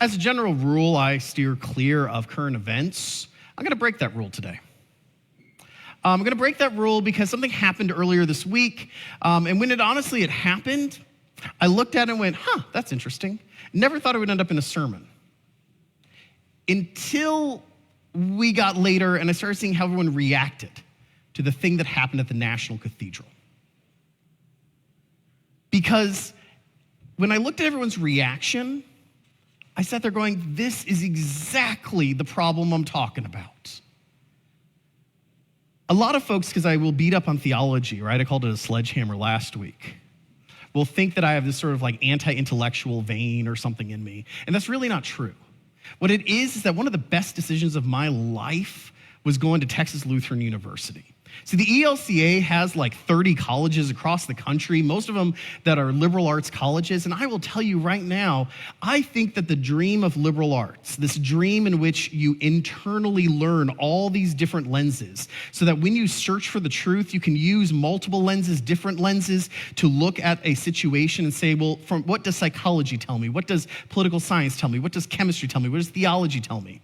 As a general rule, I steer clear of current events. I'm going to break that rule today. I'm going to break that rule because something happened earlier this week, and when it happened, I looked at it and went, that's interesting. Never thought it would end up in a sermon. Until we got later and I started seeing how everyone reacted to the thing that happened at the National Cathedral. Because when I looked at everyone's reaction, I sat there going, this is exactly the problem I'm talking about. A lot of folks, because I will beat up on theology, right? I called it a sledgehammer last week, will think that I have this sort of like anti-intellectual vein or something in me. And that's really not true. What it is that one of the best decisions of my life was going to Texas Lutheran University. See, the ELCA has like 30 colleges across the country, most of them that are liberal arts colleges. And I will tell you right now, I think that the dream of liberal arts, this dream in which you internally learn all these different lenses, so that when you search for the truth, you can use multiple lenses, different lenses, to look at a situation and say, well, from what does psychology tell me? What does political science tell me? What does chemistry tell me? What does theology tell me?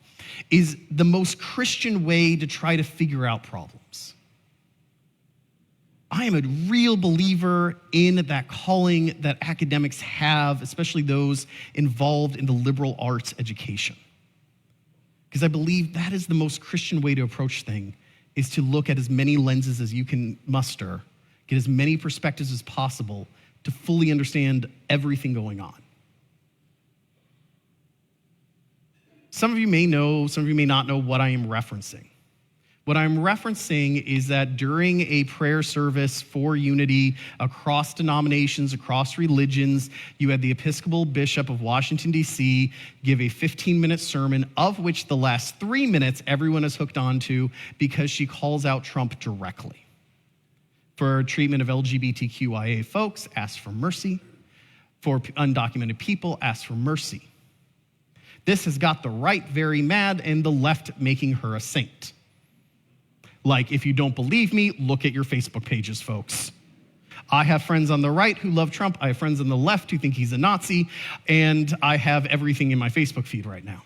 Is the most Christian way to try to figure out problems. I am a real believer in that calling that academics have, especially those involved in the liberal arts education. Because I believe that is the most Christian way to approach things, is to look at as many lenses as you can muster, get as many perspectives as possible to fully understand everything going on. Some of you may know, some of you may not know what I am referencing. What I'm referencing is that during a prayer service for unity across denominations, across religions, you had the Episcopal Bishop of Washington, D.C. give a 15-minute sermon, of which the last 3 minutes everyone is hooked onto because she calls out Trump directly. For treatment of LGBTQIA folks, ask for mercy. For undocumented people, ask for mercy. This has got the right very mad and the left making her a saint. Like, if you don't believe me, look at your Facebook pages, folks. I have friends on the right who love Trump. I have friends on the left who think he's a Nazi. And I have everything in my Facebook feed right now.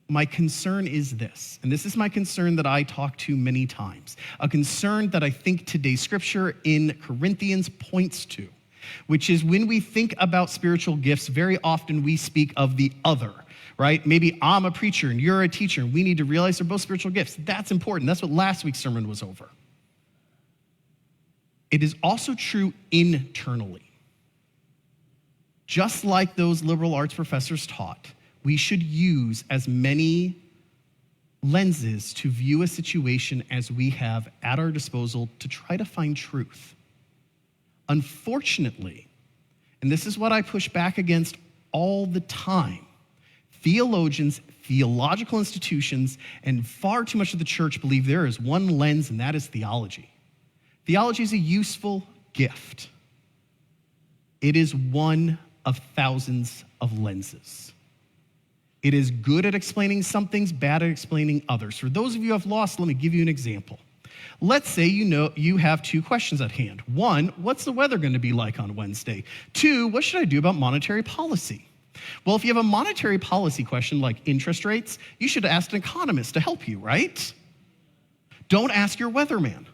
My concern is this, and this is my concern that I talk to many times, a concern that I think today's scripture in Corinthians points to, which is when we think about spiritual gifts, very often we speak of the other. Right? Maybe I'm a preacher and you're a teacher, and we need to realize they're both spiritual gifts. That's important. That's what last week's sermon was over. It is also true internally. Just like those liberal arts professors taught, we should use as many lenses to view a situation as we have at our disposal to try to find truth. Unfortunately, and this is what I push back against all the time, theologians, theological institutions, and far too much of the church believe there is one lens, and that is theology. Theology is a useful gift. It is one of thousands of lenses. It is good at explaining some things, bad at explaining others. For those of you who have lost, let me give you an example. Let's say you have two questions at hand. One, what's the weather going to be like on Wednesday? Two, what should I do about monetary policy? Well, if you have a monetary policy question like interest rates, you should ask an economist to help you, right? Don't ask your weatherman.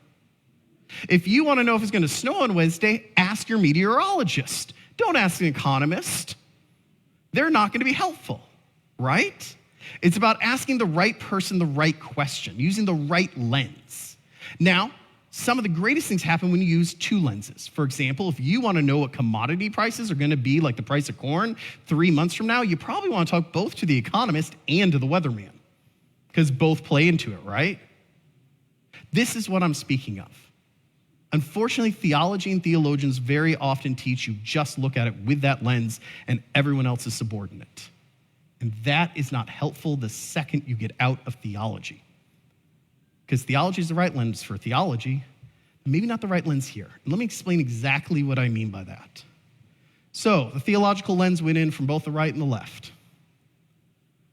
If you want to know if it's going to snow on Wednesday, ask your meteorologist. Don't ask an economist. They're not going to be helpful, right? It's about asking the right person the right question, using the right lens. Now, some of the greatest things happen when you use two lenses. For example, if you want to know what commodity prices are going to be, like the price of corn 3 months from now, you probably want to talk both to the economist and to the weatherman, because both play into it, right? This is what I'm speaking of. Unfortunately, theology and theologians very often teach you just look at it with that lens and everyone else is subordinate. And that is not helpful the second you get out of theology. Because theology is the right lens for theology, maybe not the right lens here. And let me explain exactly what I mean by that. So the theological lens went in from both the right and the left.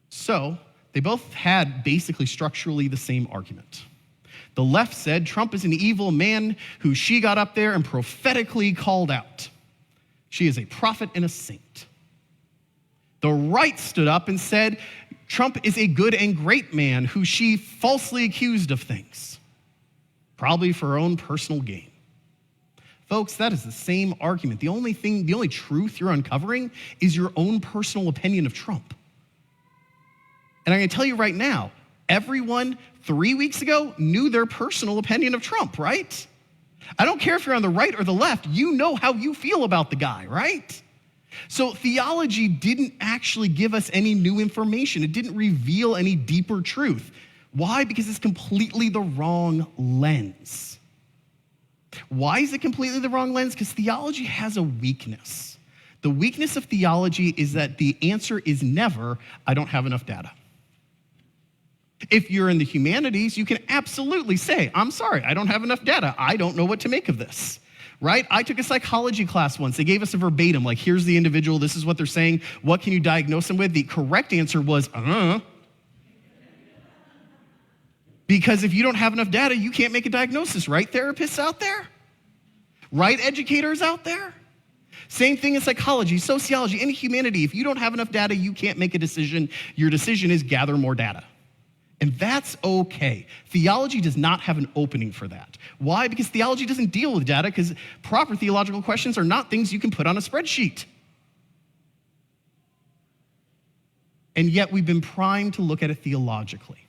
So they both had basically structurally the same argument. The left said Trump is an evil man who she got up there and prophetically called out. She is a prophet and a saint. The right stood up and said, Trump is a good and great man who she falsely accused of things, probably for her own personal gain. Folks, that is the same argument. The only truth you're uncovering is your own personal opinion of Trump. And I'm going to tell you right now, everyone 3 weeks ago knew their personal opinion of Trump, right? I don't care if you're on the right or the left, you know how you feel about the guy, right? So theology didn't actually give us any new information. It didn't reveal any deeper truth. Why? Because it's completely the wrong lens. Why is it completely the wrong lens? Because theology has a weakness. The weakness of theology is that the answer is never, I don't have enough data. If you're in the humanities, you can absolutely say, I'm sorry, I don't have enough data. I don't know what to make of this, right? I took a psychology class once. They gave us a verbatim, like, here's the individual, this is what they're saying. What can you diagnose them with? The correct answer was, Because if you don't have enough data, you can't make a diagnosis, right? Therapists out there? Right? Educators out there? Same thing in psychology, sociology, any humanity. If you don't have enough data, you can't make a decision. Your decision is gather more data. And that's okay. Theology does not have an opening for that. Why? Because theology doesn't deal with data, because proper theological questions are not things you can put on a spreadsheet. And yet we've been primed to look at it theologically.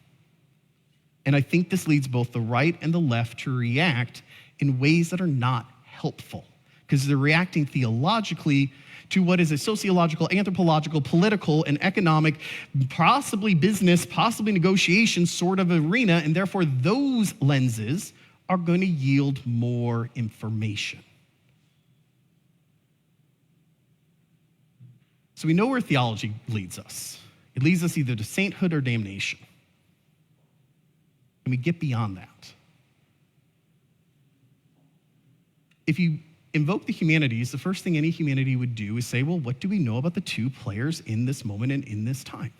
And I think this leads both the right and the left to react in ways that are not helpful, because they're reacting theologically to what is a sociological, anthropological, political, and economic, possibly business, possibly negotiation sort of arena, and therefore those lenses are going to yield more information. So we know where theology leads us. It leads us either to sainthood or damnation. And we get beyond that. If you invoke the humanities, the first thing any humanity would do is say, well, what do we know about the two players in this moment and in this time?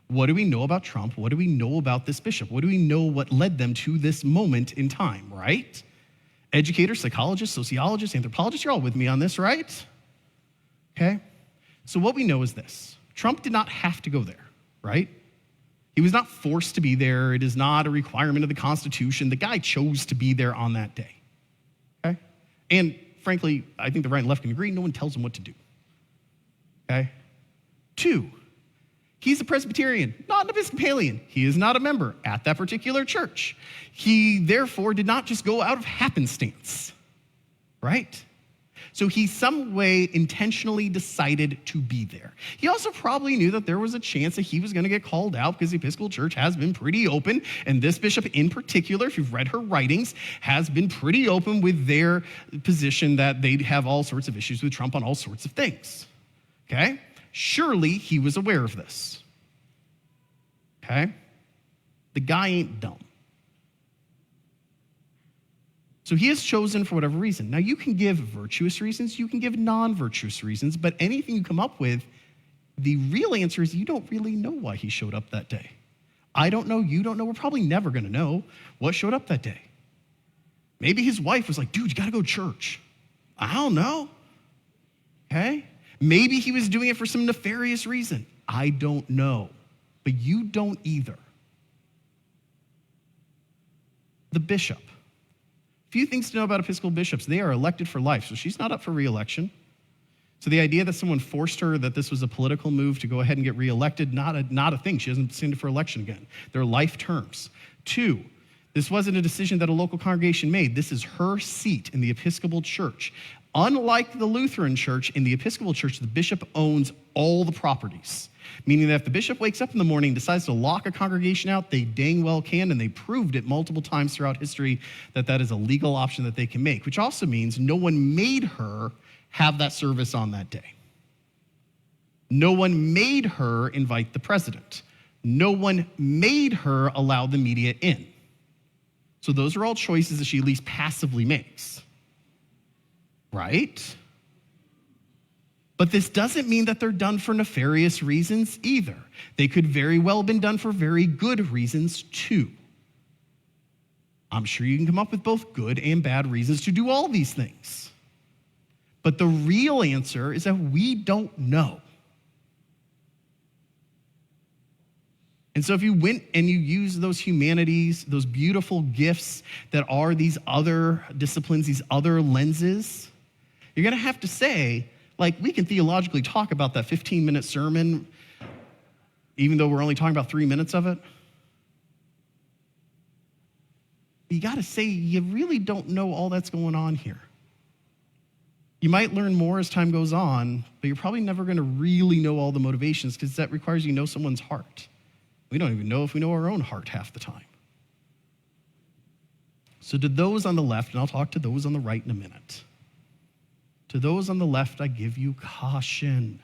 What do we know about Trump? What do we know about this bishop? What do we know what led them to this moment in time, right? Educators, psychologists, sociologists, anthropologists, you're all with me on this, right? Okay? So what we know is this. Trump did not have to go there, right? He was not forced to be there. It is not a requirement of the Constitution. The guy chose to be there on that day, okay? And frankly, I think the right and left can agree, no one tells him what to do, okay? 2, he's a Presbyterian, not an Episcopalian. He is not a member at that particular church. He, therefore, did not just go out of happenstance, right? So he some way intentionally decided to be there. He also probably knew that there was a chance that he was going to get called out, because the Episcopal Church has been pretty open, and this bishop in particular, if you've read her writings, has been pretty open with their position that they have all sorts of issues with Trump on all sorts of things, okay? Surely he was aware of this, okay? The guy ain't dumb. So he has chosen for whatever reason. Now, you can give virtuous reasons, you can give non-virtuous reasons, but anything you come up with, the real answer is you don't really know why he showed up that day. I don't know, you don't know, we're probably never gonna know what showed up that day. Maybe his wife was like, dude, you gotta go to church. I don't know, okay? Maybe he was doing it for some nefarious reason. I don't know, but you don't either. The bishop. Few things to know about Episcopal bishops. They are elected for life, so she's not up for re-election. So the idea that someone forced her, that this was a political move to go ahead and get re-elected, not a thing. She doesn't stand for election again. They're life terms. 2, this wasn't a decision that a local congregation made. This is her seat in the Episcopal Church. Unlike the Lutheran Church, in the Episcopal Church, the bishop owns all the properties. Meaning that if the bishop wakes up in the morning and decides to lock a congregation out, they dang well can, and they proved it multiple times throughout history that that is a legal option that they can make, which also means no one made her have that service on that day. No one made her invite the president. No one made her allow the media in. So those are all choices that she at least passively makes, right? But this doesn't mean that they're done for nefarious reasons either. They could very well have been done for very good reasons too. I'm sure you can come up with both good and bad reasons to do all these things. But the real answer is that we don't know. And so if you went and you use those humanities, those beautiful gifts that are these other disciplines, these other lenses, you're going to have to say, like, we can theologically talk about that 15-minute sermon, even though we're only talking about 3 minutes of it. You got to say, you really don't know all that's going on here. You might learn more as time goes on, but you're probably never going to really know all the motivations because that requires you know someone's heart. We don't even know if we know our own heart half the time. So to those on the left, and I'll talk to those on the right in a minute. To those on the left, I give you caution.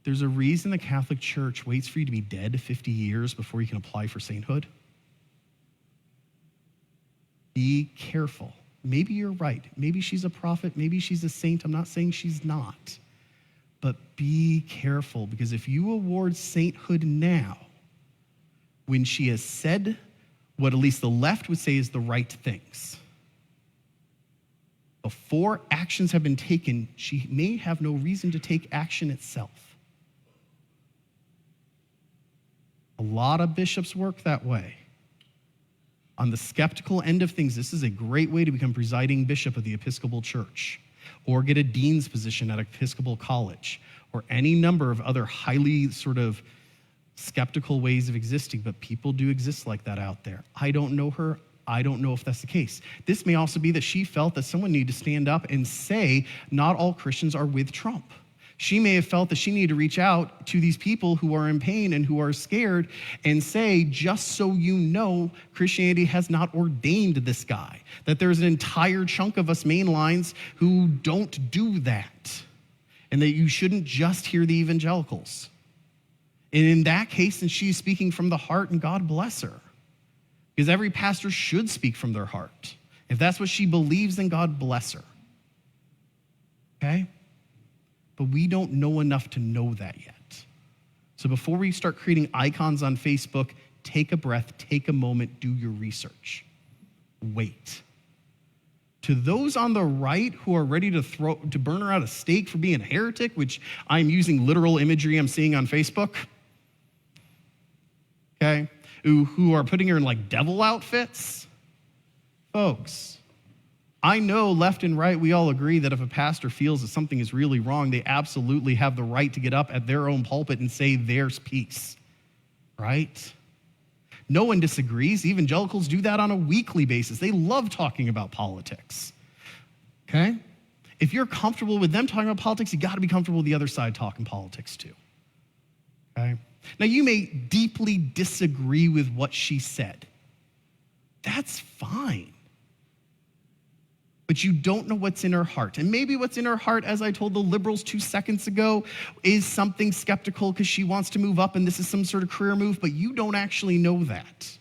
There's a reason the Catholic Church waits for you to be dead 50 years before you can apply for sainthood. Be careful. Maybe you're right. Maybe she's a prophet. Maybe she's a saint. I'm not saying she's not. But be careful, because if you award sainthood now, when she has said what at least the left would say is the right things, before actions have been taken, she may have no reason to take action itself. A lot of bishops work that way. On the skeptical end of things, this is a great way to become presiding bishop of the Episcopal Church, or get a dean's position at Episcopal College, or any number of other highly sort of skeptical ways of existing, but people do exist like that out there. I don't know her. I don't know if that's the case. This may also be that she felt that someone needed to stand up and say, not all Christians are with Trump. She may have felt that she needed to reach out to these people who are in pain and who are scared and say, just so you know, Christianity has not ordained this guy, that there's an entire chunk of us mainlines who don't do that, and that you shouldn't just hear the evangelicals. And in that case, then she's speaking from the heart, and God bless her, because every pastor should speak from their heart. If that's what she believes, then God bless her. Okay? But we don't know enough to know that yet. So before we start creating icons on Facebook, take a breath, take a moment, do your research. Wait. To those on the right who are ready to burn her at a stake for being a heretic, which I'm using literal imagery I'm seeing on Facebook, okay, who are putting her in like devil outfits, folks, I know left and right, we all agree that if a pastor feels that something is really wrong, they absolutely have the right to get up at their own pulpit and say, there's peace, right? No one disagrees. Evangelicals do that on a weekly basis. They love talking about politics, okay? If you're comfortable with them talking about politics, you gotta be comfortable with the other side talking politics too, okay? Now, you may deeply disagree with what she said. That's fine. But you don't know what's in her heart. And maybe what's in her heart, as I told the liberals 2 seconds ago, is something skeptical because she wants to move up and this is some sort of career move, but you don't actually know that.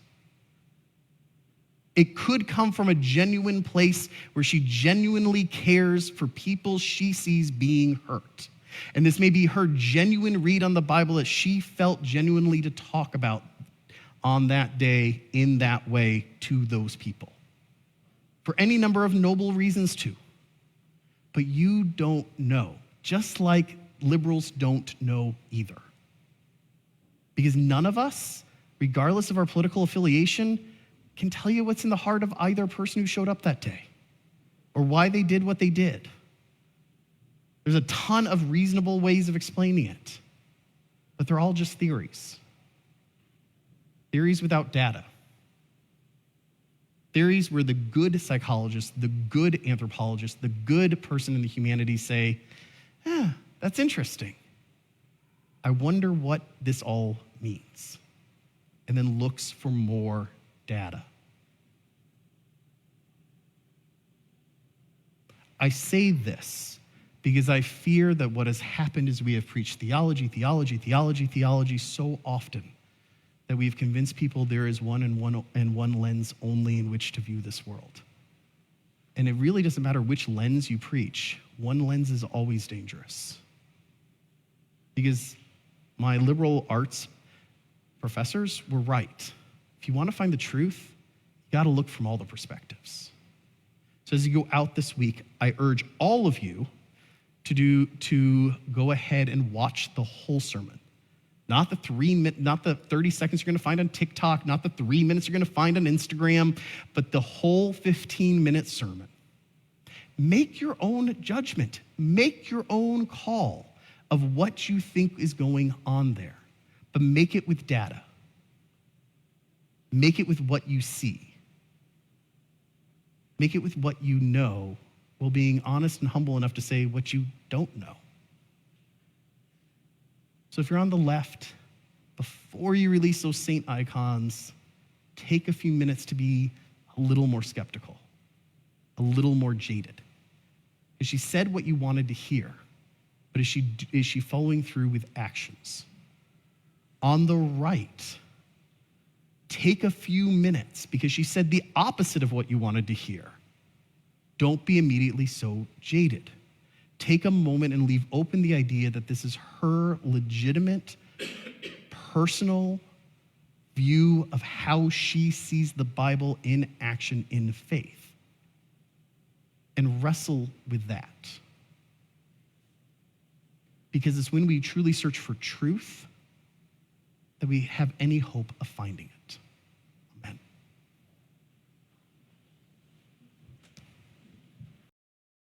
It could come from a genuine place where she genuinely cares for people she sees being hurt. And this may be her genuine read on the Bible that she felt genuinely to talk about on that day in that way to those people. For any number of noble reasons too. But you don't know, just like liberals don't know either. Because none of us, regardless of our political affiliation, can tell you what's in the heart of either person who showed up that day or why they did what they did. There's a ton of reasonable ways of explaining it, but they're all just theories. Theories without data. Theories where the good psychologists, the good anthropologists, the good person in the humanities say, that's interesting. I wonder what this all means. And then looks for more data. I say this because I fear that what has happened is we have preached theology so often that we've convinced people there is one lens only in which to view this world. And it really doesn't matter which lens you preach. One lens is always dangerous. Because my liberal arts professors were right. If you want to find the truth, you got to look from all the perspectives. So as you go out this week, I urge all of you to go ahead and watch the whole sermon. Not not the 30 seconds you're going to find on TikTok, not the 3 minutes you're going to find on Instagram, but the whole 15-minute sermon. Make your own judgment. Make your own call of what you think is going on there, but make it with data. Make it with what you see. Make it with what you know, while being honest and humble enough to say what you don't know. So if you're on the left, before you release those saint icons, take a few minutes to be a little more skeptical, a little more jaded. Is she said what you wanted to hear, but is she following through with actions? On the right, take a few minutes because she said the opposite of what you wanted to hear. Don't be immediately so jaded. Take a moment and leave open the idea that this is her legitimate, personal view of how she sees the Bible in action in faith. And wrestle with that. Because it's when we truly search for truth that we have any hope of finding it.